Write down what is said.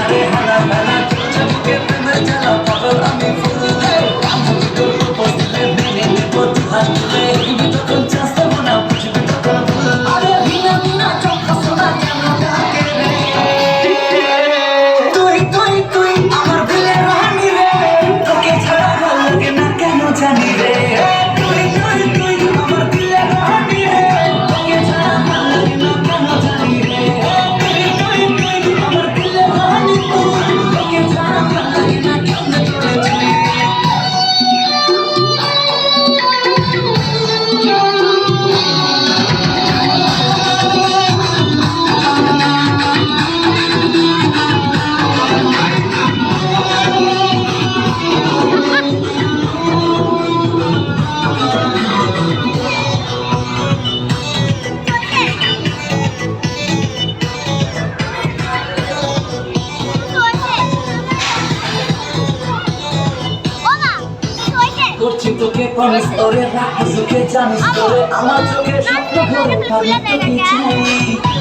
রে হানা হানা চলছে বুকে প্রেমের জ্বালা পাগল আমি ফুল আমি তোর প্রপোজ দিলে মেনে নেব দু হাত তুলে আমি তখন চান্স দেবো না বুঝবি তখন ভুল আরে ভিনা ভিনা চোখা সোনা কেন ডাকে রে তুই তুই তুই আমার দিলে রানী রে তোকে ছাড়া ভালো লাগে না কেন জানি রে তুই তুই তুই আমার দিলে রানী রে তোকে ছাড়া ভালো লাগে না কেন জানি রে তুই তুই তুই আমার দিলে রানী তুই তোকে ছাড়া ভালো লাগে না কেন তোরে চিনি করছি তোকে প্রমিস করে রাখি তোকে জানিস করে আমার চোখে স্বপ্ন ঘরে আমি তোকে চাই